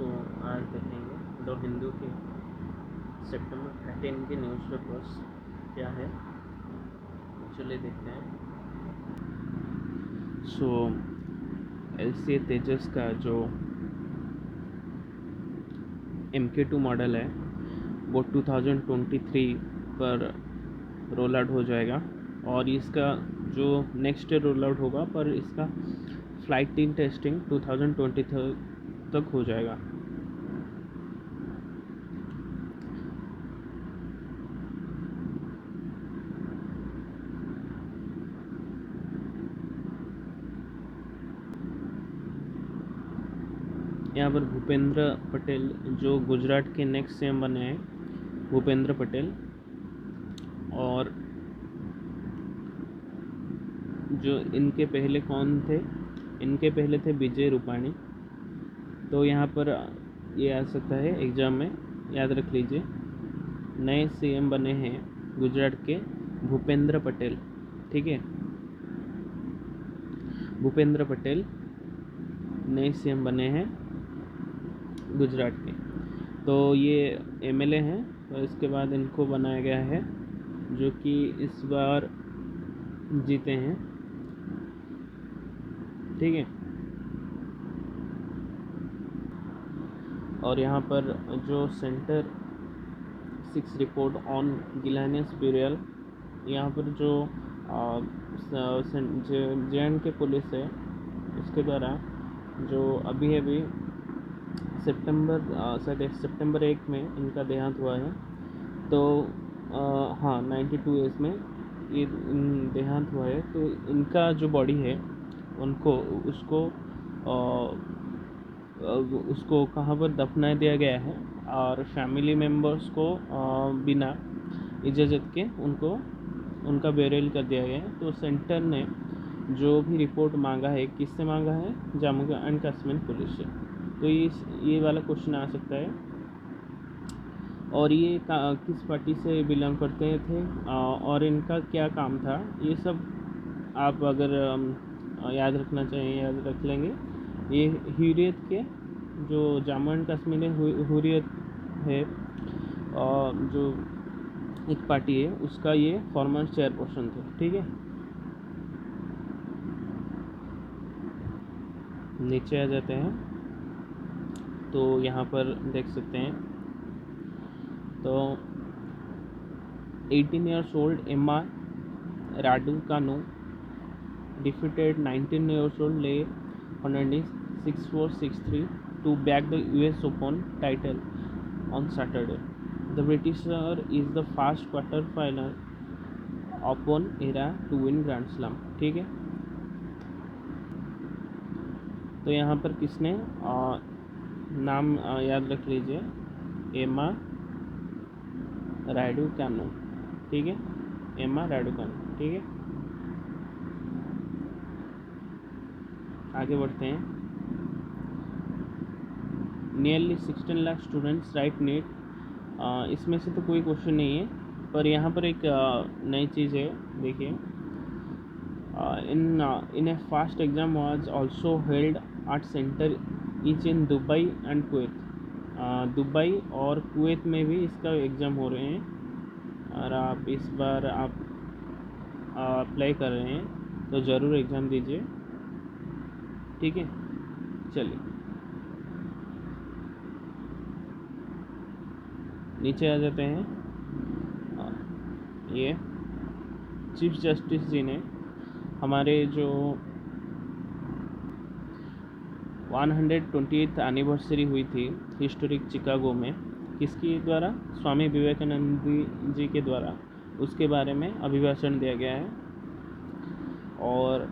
सो आज देखेंगे द हिंदू के सितंबर 13 के न्यूज़ पेपर्स क्या है, चलिए देखते हैं। सो LCA तेजस का जो MK2 मॉडल है वो 2023 पर रोल आउट हो जाएगा और इसका जो नेक्स्ट रोल आउट होगा पर इसका फ्लाइट टेस्टिंग 2023 तक हो जाएगा। यहाँ पर भूपेंद्र पटेल जो गुजरात के नेक्स्ट CM बने हैं, भूपेंद्र पटेल, और जो इनके पहले कौन थे, इनके पहले थे विजय रूपाणी। तो यहाँ पर ये आ सकता है एग्ज़ाम में, याद रख लीजिए। नए CM बने हैं गुजरात के भूपेंद्र पटेल, ठीक है, भूपेंद्र पटेल नए CM बने हैं गुजरात के। तो ये MLA हैं, तो इसके बाद इनको बनाया गया है जो कि इस बार जीते हैं, ठीक है। और यहाँ पर जो सेंटर 6 रिपोर्ट ऑन गिलानियस ब्यूरियल, यहाँ पर जो JNK पुलिस है उसके द्वारा जो अभी सितंबर 1 में इनका देहांत हुआ है। तो हाँ 92 एज में ये देहांत हुआ है। तो इनका जो बॉडी है उनको उसको कहाँ पर दफना दिया गया है और फैमिली मेम्बर्स को बिना इजाज़त के उनका बेरेल कर दिया गया है। तो सेंटर ने जो भी रिपोर्ट मांगा है, किससे मांगा है? जम्मू एंड कश्मीर पुलिस से। तो ये वाला क्वेश्चन आ सकता है। और ये किस पार्टी से बिलोंग करते थे और इनका क्या काम था, ये सब आप अगर याद रखना चाहिए, याद रख लेंगे। ये हुर्रियत के जो जम्मू एंड कश्मीर हुर्रियत है जो एक पार्टी है, उसका ये फॉर्मर चेयरपर्सन थे, ठीक है। नीचे आ जाते हैं तो यहाँ पर देख सकते हैं। तो 18 years old Emma Raducanu defeated 19 years old Leigh Hernandez 6-4, 6-3 to back the US Open title on Saturday. The Britisher is the first quarter-final Open era to win Grand Slam, ठीक है। तो यहाँ पर किसने नाम याद रख लीजिए, एमा राडुकानु, ठीक है, एमा राडुकानु, ठीक है। आगे बढ़ते हैं। Nearly 16 lakh students write NEET, इसमें से तो कोई क्वेश्चन नहीं है, पर यहाँ पर एक नई चीज़ है, देखिए। In a fast exam was also held at centre each in Dubai and Kuwait. Dubai और कुवैत में भी इसका एग्ज़ाम हो रहे हैं और आप इस बार आप अप्लाई कर रहे हैं तो ज़रूर एग्ज़ाम दीजिए, ठीक है। चलिए नीचे आ जाते हैं। ये चीफ जस्टिस जी ने हमारे जो 128th एनिवर्सरी हुई थी हिस्टोरिक चिकागो में, किसके द्वारा? स्वामी विवेकानंद जी के द्वारा, उसके बारे में अभिभाषण दिया गया है। और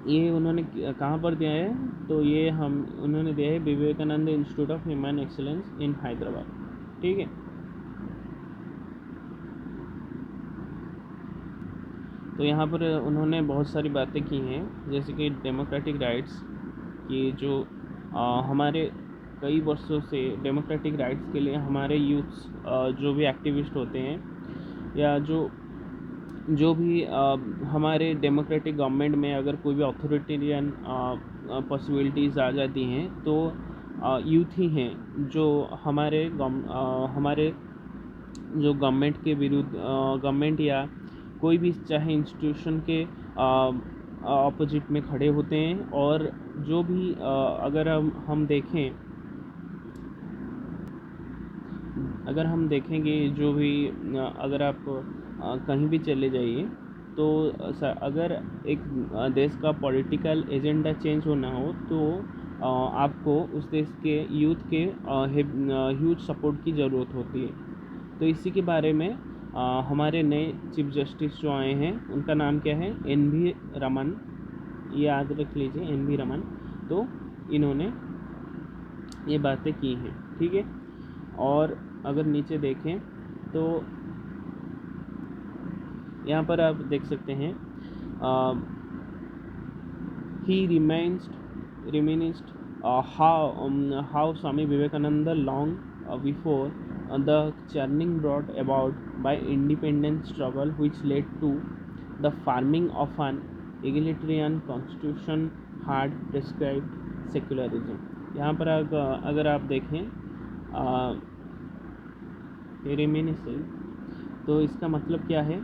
ये उन्होंने कहाँ पर दिया है? तो ये उन्होंने दिया है Vivekananda institute of human excellence in Hyderabad, ठीक है। तो यहाँ पर उन्होंने बहुत सारी बातें की हैं, जैसे कि डेमोक्रेटिक राइट्स की जो हमारे कई वर्षों से डेमोक्रेटिक राइट्स के लिए हमारे यूथ्स जो भी एक्टिविस्ट होते हैं या जो भी हमारे डेमोक्रेटिक गवर्नमेंट में अगर कोई भी अथॉरिटेरियन पॉसिबिलिटीज़ आ जाती हैं तो यूथ ही हैं जो हमारे जो गवर्नमेंट के विरुद्ध, गवर्नमेंट या कोई भी चाहे इंस्टीट्यूशन के ऑपोजिट में खड़े होते हैं। और जो भी अगर हम देखेंगे जो भी अगर आप कहीं भी चले जाइए तो अगर एक देश का पॉलिटिकल एजेंडा चेंज होना हो तो आपको उस देश के यूथ के ह्यूज सपोर्ट की ज़रूरत होती है। तो इसी के बारे में हमारे नए चीफ जस्टिस जो आए हैं उनका नाम क्या है, एन.वी. रमन। याद रख लीजिए, एन.वी. रमन। तो इन्होंने ये बातें की हैं, ठीक है। और अगर नीचे देखें तो यहाँ पर आप देख सकते हैं ही reminisced how Swami Vivekananda long before the churning brought about by independence struggle which led to the forming of an egalitarian constitution had prescribed secularism। यहाँ पर अगर आप देखें रेमिनिसेंट, तो इसका मतलब क्या है?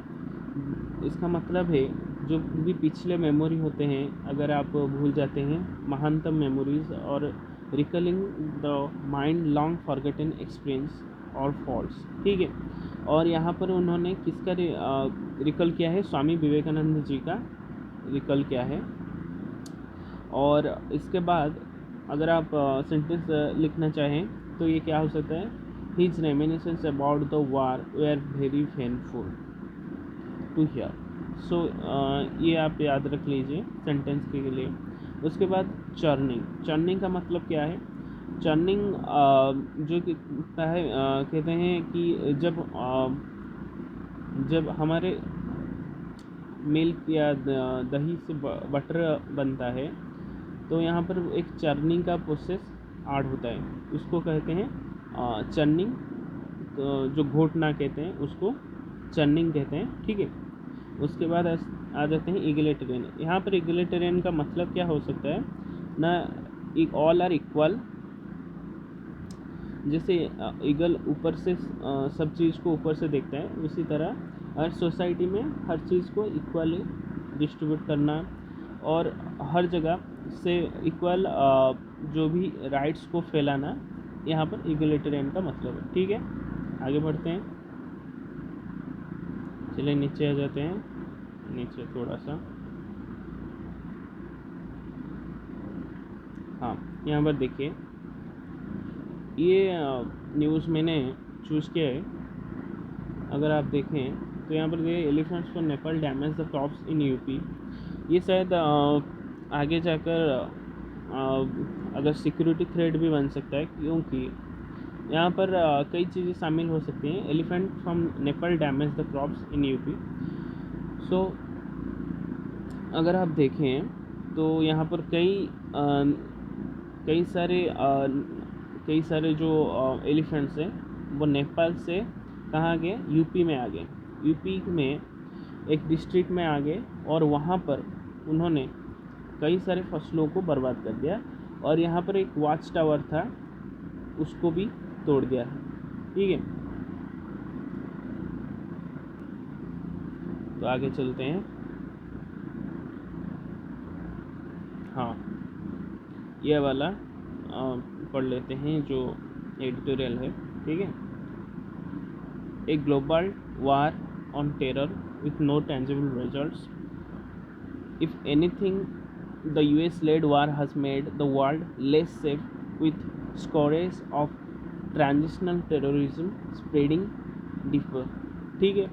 इसका मतलब है जो भी पिछले मेमोरी होते हैं अगर आप भूल जाते हैं, महानतम मेमोरीज, और recalling the mind long forgotten experience और फॉल्स, ठीक है। और यहाँ पर उन्होंने किसका रिकल किया है? स्वामी विवेकानंद जी का रिकल किया है। और इसके बाद अगर आप सेंटेंस लिखना चाहें तो ये क्या हो सकता है? His reminiscences about the war were very painful to hear। सो ये आप याद रख लीजिए सेंटेंस के लिए। उसके बाद चर्निंग का मतलब क्या है? चर्निंग जो कहते हैं कि जब हमारे मिल्क या दही से बटर बनता है तो यहाँ पर एक चर्निंग का प्रोसेस ऐड होता है, उसको कहते हैं चर्निंग। तो जो घोटना कहते हैं उसको चर्निंग कहते हैं, ठीक है। उसके बाद आ जाते हैं इगलिटेरियन। यहाँ पर इगलिटेरियन का मतलब क्या हो सकता है ना? ऑल आर इक्वल, जैसे ईगल ऊपर से सब चीज़ को ऊपर से देखता है, उसी तरह हर सोसाइटी में हर चीज़ को इक्वली डिस्ट्रीब्यूट करना और हर जगह से इक्वल जो भी राइट्स को फैलाना, यहाँ पर इगलिटेरियन का मतलब है, ठीक है। आगे बढ़ते हैं, चलिए नीचे आ जाते हैं, नीचे थोड़ा सा। हाँ, यहाँ पर देखिए ये न्यूज़ मैंने चूज़ किया है। अगर आप देखें तो यहाँ पर ये elephants for Nepal damage the crops in UP. ये शायद आगे जाकर अगर सिक्योरिटी थ्रेट भी बन सकता है, क्योंकि यहाँ पर कई चीज़ें शामिल हो सकती हैं। Elephant from Nepal damage the crops in UP. So अगर आप देखें तो यहाँ पर कई सारे जो एलिफेंट्स हैं वो नेपाल से कहाँ गए? यूपी में आ गए। यूपी में एक डिस्ट्रिक्ट में आ गए और वहाँ पर उन्होंने कई सारे फसलों को बर्बाद कर दिया। और यहाँ पर एक वॉच टावर था, उसको भी तोड़ दिया है, ठीक है। तो आगे चलते हैं। हाँ, ये वाला पढ़ लेते हैं जो एडिटोरियल है, ठीक है। A global war on terror with no tangible results. If anything, the US-led war has made the world less safe with scourges of transitional terrorism spreading deeper, ठीक है।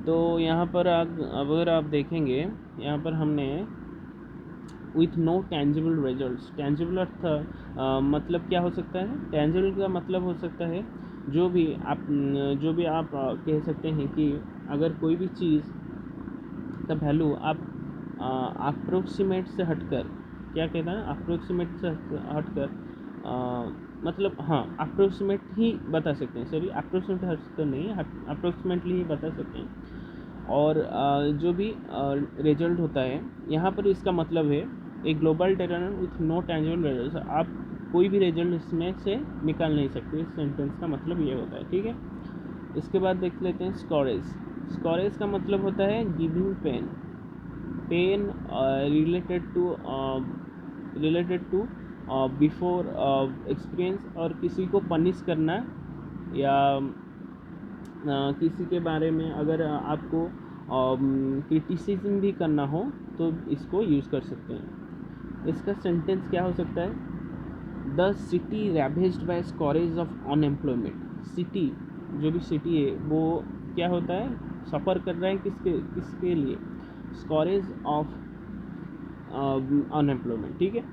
तो यहाँ पर अगर आप देखेंगे, यहाँ पर हमने with no tangible results, tangible अर्थ मतलब क्या हो सकता है? टेंजिबल का मतलब हो सकता है जो भी आप कह सकते हैं कि अगर कोई भी चीज़ का वैल्यू आप अप्रोक्सीमेट से हटकर, क्या कहता है, अप्रोक्सीमेट से हटकर मतलब हाँ अप्रोक्सीमेट ही बता सकते हैं, सॉरी अप्रोक्सीमेट हटकर नहीं, अप्रोक्सीमेटली ही बता सकते हैं। और जो भी रिजल्ट होता है यहाँ पर, इसका मतलब है एक global terror with no tangible results. आप कोई भी रिजल्ट इसमें से निकाल नहीं सकते। इस सेंटेंस का मतलब ये होता है, ठीक है। इसके बाद देख लेते हैं स्कोरेज। स्कोरेज का मतलब होता है giving pain, pain related to before experience, और किसी को पनिश करना या किसी के बारे में अगर आपको क्रिटिसिज्म भी करना हो तो इसको यूज़ कर सकते हैं। इसका सेंटेंस क्या हो सकता है? The city ravaged by scourge of unemployment. City, जो भी सिटी है वो क्या होता है, सफ़र कर रहा है किसके लिए? स्कोरेज ऑफ अनएम्प्लॉयमेंट, ठीक है।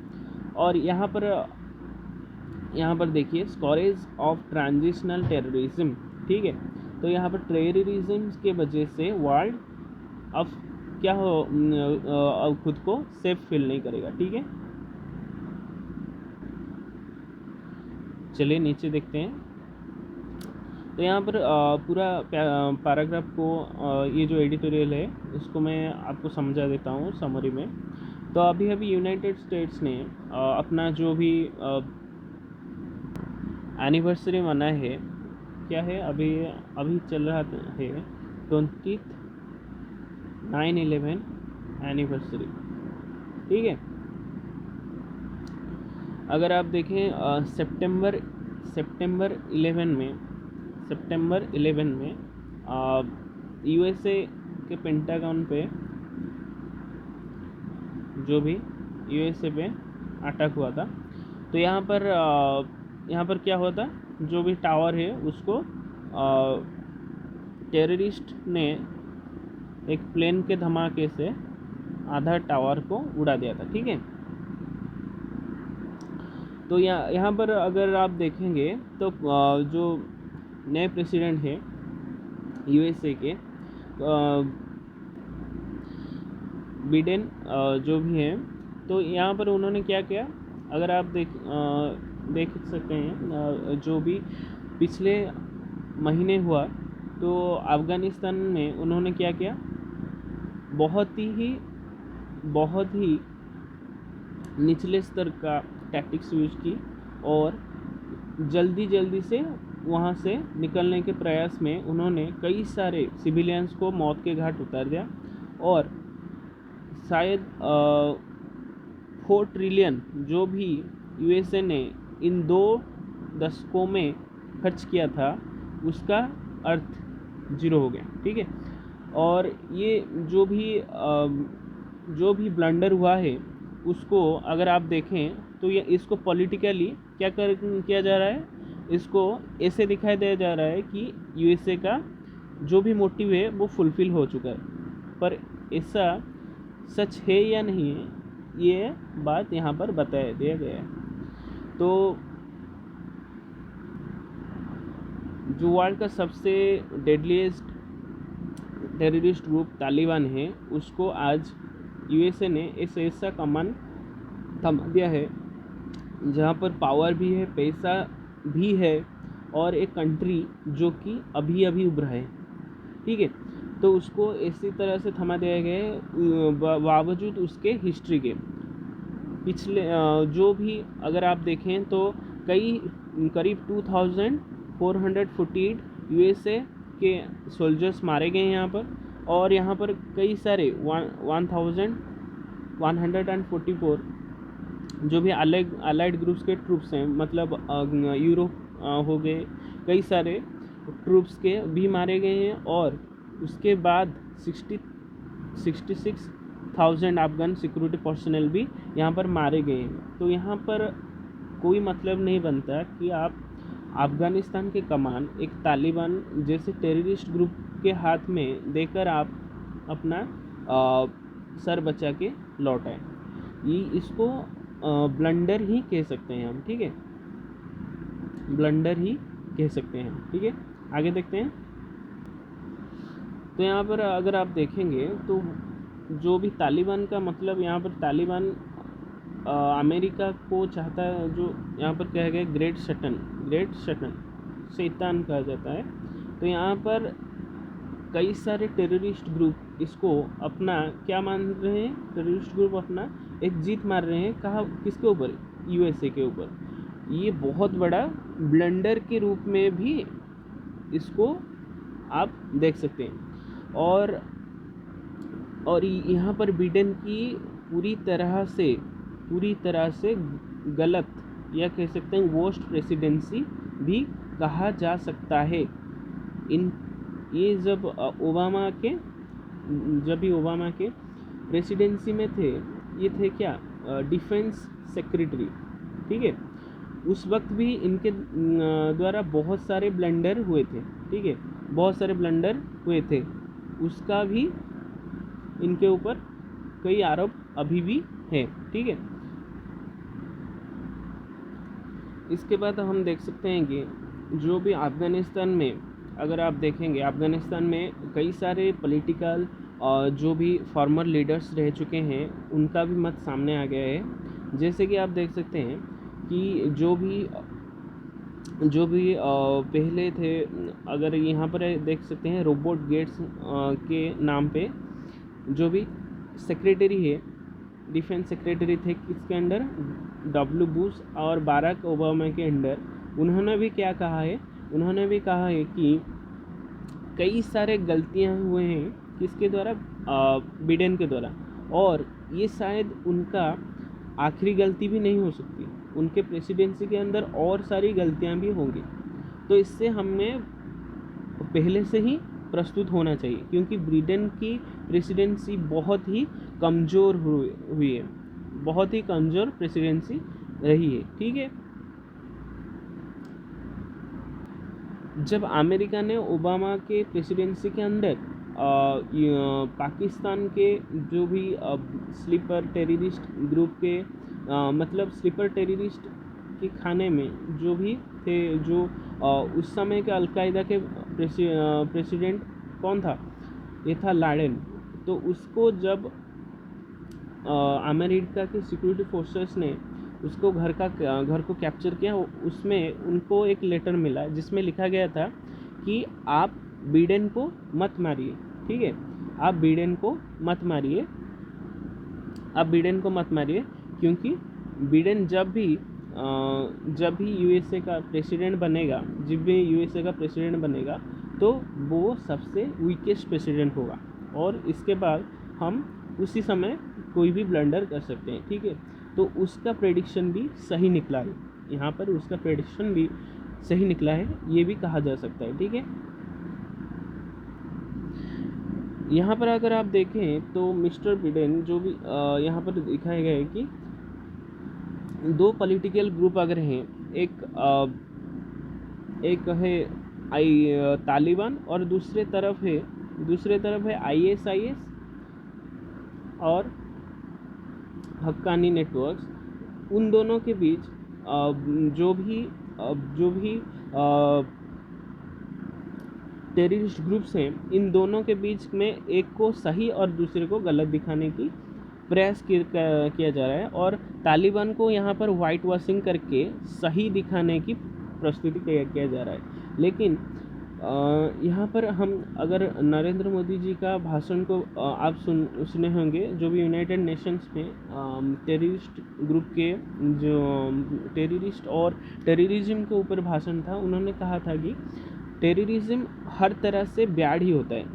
और यहाँ पर देखिए स्कोरेज ऑफ ट्रांजिशनल टेररिज्म, ठीक है। तो यहाँ पर टेररिज्म के वजह से वर्ल्ड अब क्या हो अब खुद को सेफ फील नहीं करेगा, ठीक है। चलिए नीचे देखते हैं। तो यहाँ पर पूरा पैराग्राफ को ये जो एडिटोरियल है उसको मैं आपको समझा देता हूँ समरी में। तो अभी यूनाइटेड स्टेट्स ने अपना जो भी एनिवर्सरी मना है, क्या है, अभी चल रहा है 9/11 एनिवर्सरी, ठीक है। अगर आप देखें सितंबर 11 में यूएसए के पेंटागन पे जो भी यूएसए पे अटैक हुआ था, तो यहाँ पर क्या हुआ था, जो भी टावर है उसको टेररिस्ट ने एक प्लेन के धमाके से आधा टावर को उड़ा दिया था, ठीक है। तो यहाँ पर अगर आप देखेंगे तो जो नए प्रेसिडेंट है यूएसए के बिडेन जो भी हैं, तो यहाँ पर उन्होंने क्या किया, अगर आप देख सकते हैं जो भी पिछले महीने हुआ, तो अफ़गानिस्तान में उन्होंने क्या किया, बहुत ही निचले स्तर का टैक्टिक्स यूज की और जल्दी से वहाँ से निकलने के प्रयास में उन्होंने कई सारे सिविलियंस को मौत के घाट उतार दिया, और शायद 4 ट्रिलियन जो भी यूएसए ने इन 2 दशकों में खर्च किया था उसका अर्थ ज़ीरो हो गया, ठीक है। और ये जो भी ब्लंडर हुआ है उसको अगर आप देखें तो ये इसको पॉलिटिकली किया जा रहा है, इसको ऐसे दिखाई दिया जा रहा है कि यूएसए का जो भी मोटिव है वो फुलफ़िल हो चुका है, पर ऐसा सच है या नहीं है ये बात यहाँ पर बताया दिया गया है। तो जो वर्ल्ड का सबसे डेडलीस्ट टेररिस्ट ग्रुप तालिबान है, उसको आज यूएसए ने ऐसा कमान थमा दिया है जहाँ पर पावर भी है, पैसा भी है, और एक कंट्री जो कि अभी उभरा है, ठीक है। तो उसको इसी तरह से थमा दिया गया है बावजूद उसके हिस्ट्री के पिछले जो भी अगर आप देखें तो करीब 2448 यूएसए के सोल्जर्स मारे गए हैं यहाँ पर, और यहाँ पर कई सारे 1144 जो भी अलाइड ग्रुप्स के ट्रूप्स हैं, मतलब यूरोप हो गए, कई सारे ट्रूप्स के भी मारे गए हैं, और उसके बाद 66,000 अफगान सिक्योरिटी पर्सनल भी यहाँ पर मारे गए हैं। तो यहाँ पर कोई मतलब नहीं बनता कि आप अफ़गानिस्तान के कमान एक तालिबान जैसे टेररिस्ट ग्रुप के हाथ में देकर आप अपना सर बचा के लौट आए। ये इसको ब्लंडर ही कह सकते हैं हम, ठीक है, ब्लंडर ही कह सकते हैं, ठीक है। आगे देखते हैं। तो यहाँ पर अगर आप देखेंगे तो जो भी तालिबान का मतलब, यहाँ पर तालिबान अमेरिका को चाहता है, जो यहाँ पर कहा गया ग्रेट शैतान शैतान कहा जाता है। तो यहाँ पर कई सारे टेररिस्ट ग्रुप इसको अपना क्या मान रहे हैं, टेररिस्ट ग्रुप अपना एक जीत मार रहे हैं, किसके ऊपर, यूएसए के ऊपर। ये बहुत बड़ा ब्लंडर के रूप में भी इसको आप देख सकते हैं। और यहाँ पर बिडेन की पूरी तरह से गलत, या कह सकते हैं वर्स्ट प्रेसिडेंसी भी कहा जा सकता है। ये जब ओबामा के प्रेसिडेंसी में थे, ये थे क्या, डिफेंस सेक्रेटरी, ठीक है। उस वक्त भी इनके द्वारा बहुत सारे ब्लंडर हुए थे, ठीक है, बहुत सारे ब्लंडर हुए थे। उसका भी इनके ऊपर कई आरोप अभी भी है, ठीक है। इसके बाद हम देख सकते हैं कि जो भी अफ़गानिस्तान में, अगर आप देखेंगे अफ़गानिस्तान में कई सारे पॉलिटिकल जो भी फॉर्मर लीडर्स रह चुके हैं, उनका भी मत सामने आ गया है। जैसे कि आप देख सकते हैं कि जो भी पहले थे, अगर यहाँ पर देख सकते हैं रॉबर्ट गेट्स के नाम पे जो भी सेक्रेटरी है, डिफेंस सेक्रेटरी थे किसके अंडर, डब्ल्यू बुश और बाराक ओबामा के अंडर। उन्होंने भी क्या कहा है, उन्होंने भी कहा है कि कई सारे गलतियां हुए हैं किसके द्वारा, बिडेन के द्वारा, और ये शायद उनका आखिरी गलती भी नहीं हो सकती, उनके प्रेसिडेंसी के अंदर और सारी गलतियां भी होंगी। तो इससे हमें पहले से ही प्रस्तुत होना चाहिए, क्योंकि बिडेन की प्रेसिडेंसी बहुत ही कमज़ोर हुई है, बहुत ही कमज़ोर प्रेसिडेंसी रही है, ठीक है। जब अमेरिका ने ओबामा के प्रेसिडेंसी के अंदर पाकिस्तान के जो भी स्लीपर टेररिस्ट ग्रुप के मतलब स्लीपर टेररिस्ट के खाने में जो भी थे, जो उस समय के अलकायदा के प्रेसिडेंट कौन था, ये था लाडेन। तो उसको जब अमेरिका के सिक्योरिटी फोर्सेस ने उसको घर को कैप्चर किया, उसमें उनको एक लेटर मिला जिसमें लिखा गया था कि आप बिडेन को मत मारिए, ठीक है, आप बिडेन को मत मारिए, क्योंकि बिडेन जब भी यूएसए का प्रेसिडेंट बनेगा, तो वो सबसे वीकेस्ट प्रेसिडेंट होगा, और इसके बाद हम उसी समय कोई भी ब्लंडर कर सकते हैं, ठीक है। तो उसका प्रेडिक्शन भी सही निकला है, यहाँ पर उसका प्रेडिक्शन भी सही निकला है, ये भी कहा जा सकता है, ठीक है। यहाँ पर अगर आप देखें तो मिस्टर बिडेन जो भी यहाँ पर दिखाया गया है कि दो पॉलिटिकल ग्रुप अगर हैं, एक है तालिबान और दूसरे तरफ है ISIS और हक्कानी नेटवर्क्स, उन दोनों के बीच जो भी टेररिस्ट ग्रुप्स हैं, इन दोनों के बीच में एक को सही और दूसरे को गलत दिखाने की प्रयास किया जा रहा है, और तालिबान को यहाँ पर वाइट वॉशिंग करके सही दिखाने की प्रस्तुति किया जा रहा है। लेकिन यहाँ पर हम अगर नरेंद्र मोदी जी का भाषण को आप सुने होंगे, जो भी यूनाइटेड नेशंस में टेररिस्ट ग्रुप के जो टेररिस्ट और टेररिज्म के ऊपर भाषण था, उन्होंने कहा था कि टेररिज्म हर तरह से बैड ही होता है,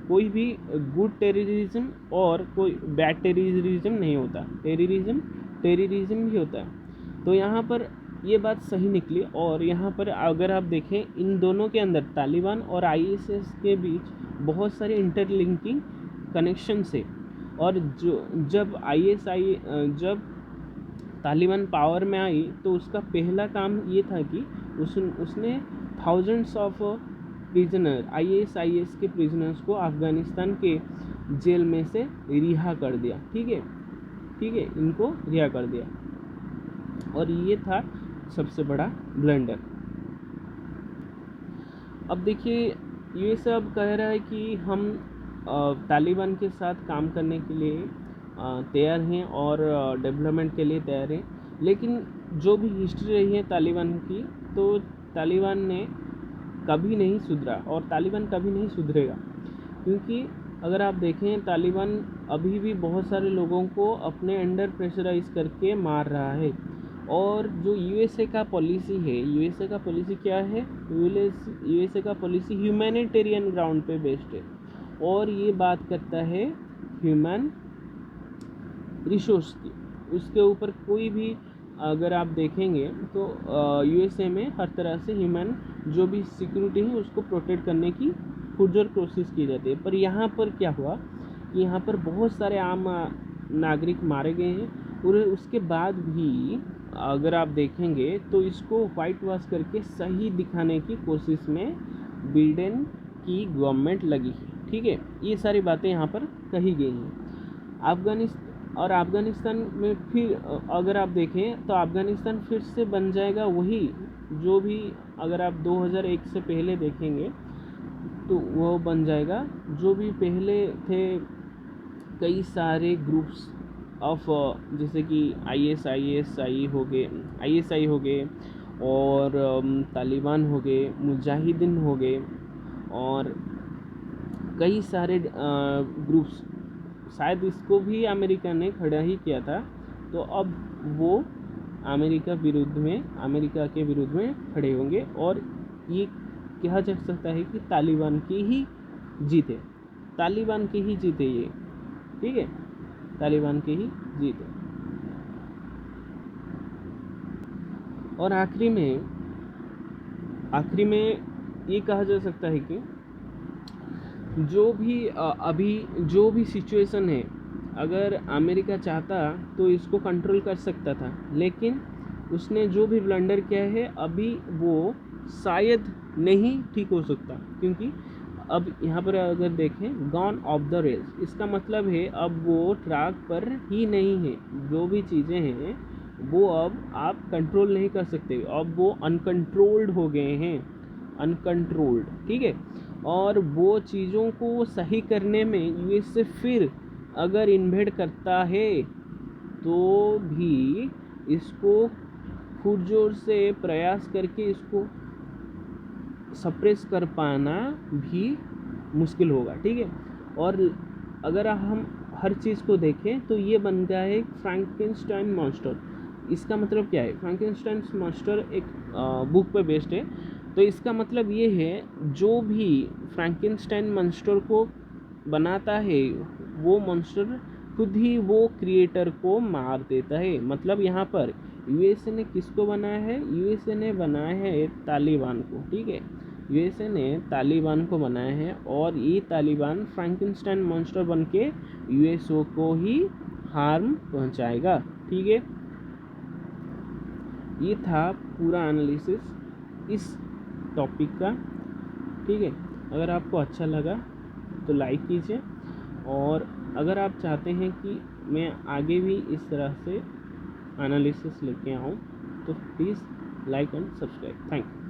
कोई भी गुड टेररिज्म और कोई बैड टेररिज्म नहीं होता, टेररिज्म ही होता है। तो यहाँ पर ये बात सही निकली, और यहाँ पर अगर आप देखें इन दोनों के अंदर तालिबान और ISIS के बीच बहुत सारे इंटरलिंकिंग कनेक्शन है, और जब तालिबान पावर में आई तो उसका पहला काम ये था कि उसने थाउजेंड्स ऑफ प्रिजनर ISIS के प्रिजनर्स को अफ़गानिस्तान के जेल में से रिहा कर दिया, ठीक है, इनको रिहा कर दिया, और ये था सबसे बड़ा ब्लंडर। अब देखिए यूएसए अब कह रहा है कि हम तालिबान के साथ काम करने के लिए तैयार हैं और डेवलपमेंट के लिए तैयार हैं, लेकिन जो भी हिस्ट्री रही है तालिबान की, तो तालिबान ने कभी नहीं सुधरा और तालिबान कभी नहीं सुधरेगा, क्योंकि अगर आप देखें तालिबान अभी भी बहुत सारे लोगों को अपने अंडर प्रेशराइज करके मार रहा है। और जो यूएसए का पॉलिसी है, यूएसए का पॉलिसी क्या है, यूएसए का पॉलिसी ह्यूमैनिटेरियन ग्राउंड पे बेस्ड है और ये बात करता है ह्यूमन रिसोर्स की। उसके ऊपर कोई भी अगर आप देखेंगे तो यूएसए में हर तरह से ह्यूमन जो भी सिक्योरिटी है उसको प्रोटेक्ट करने की पुरजोर कोशिश की जाती है। पर यहाँ पर क्या हुआ कि यहाँ पर बहुत सारे आम नागरिक मारे गए हैं और उसके बाद भी अगर आप देखेंगे तो इसको वाइट वॉश करके सही दिखाने की कोशिश में बिडेन की गवर्नमेंट लगी है। ठीक है, ये सारी बातें यहाँ पर कही गई हैं। अफगानिस्तान में फिर अगर आप देखें तो अफगानिस्तान फिर से बन जाएगा वही जो भी, अगर आप 2001 से पहले देखेंगे तो वो बन जाएगा जो भी पहले थे। कई सारे ग्रुप्स ऑफ जैसे कि आईएसआई हो गए और तालिबान हो गए, मुजाहिदीन हो गए और कई सारे ग्रुप्स, शायद इसको भी अमेरिका ने खड़ा ही किया था। तो अब वो अमेरिका के विरुद्ध में खड़े होंगे और ये कहा जा सकता है कि तालिबान की ही जीत है ये। ठीक है, तालिबान की ही जीत है। और आखिरी में ये कहा जा सकता है कि अभी जो भी सिचुएशन है, अगर अमेरिका चाहता तो इसको कंट्रोल कर सकता था, लेकिन उसने जो भी ब्लंडर किया है अभी वो शायद नहीं ठीक हो सकता, क्योंकि अब यहाँ पर अगर देखें गॉन ऑफ द रेल्स, इसका मतलब है अब वो ट्रैक पर ही नहीं है। जो भी चीज़ें हैं वो अब आप कंट्रोल नहीं कर सकते, अब वो अनकंट्रोल्ड हो गए हैं, अनकंट्रोल्ड। ठीक है, और वो चीज़ों को सही करने में यूएसए फिर अगर इन्वेड करता है तो भी इसको पुरजोर से प्रयास करके इसको सप्रेस कर पाना भी मुश्किल होगा। ठीक है, और अगर हम हर चीज़ को देखें तो ये बन गया है फ्रैंकेनस्टाइन मॉन्स्टर। इसका मतलब क्या है? फ्रैंकेनस्टाइन मॉन्स्टर एक बुक पे बेस्ड है। तो इसका मतलब ये है जो भी फ्रैंकेनस्टाइन मॉन्स्टर को बनाता है वो मॉन्स्टर खुद ही वो क्रिएटर को मार देता है। मतलब यहाँ पर यूएसए ने किसको बनाया है? यूएसए ने बनाया है तालिबान को। ठीक है, यूएसए ने तालिबान को बनाया है और ये तालिबान फ्रैंकेनस्टाइन मॉन्स्टर बन के यूएसए को ही हार्म पहुंचाएगा। ठीक है, ये था पूरा एनालिसिस इस टॉपिक का। ठीक है, अगर आपको अच्छा लगा तो लाइक कीजिए और अगर आप चाहते हैं कि मैं आगे भी इस तरह से एनालिसिस लेके आऊँ तो please like and subscribe. Thank you.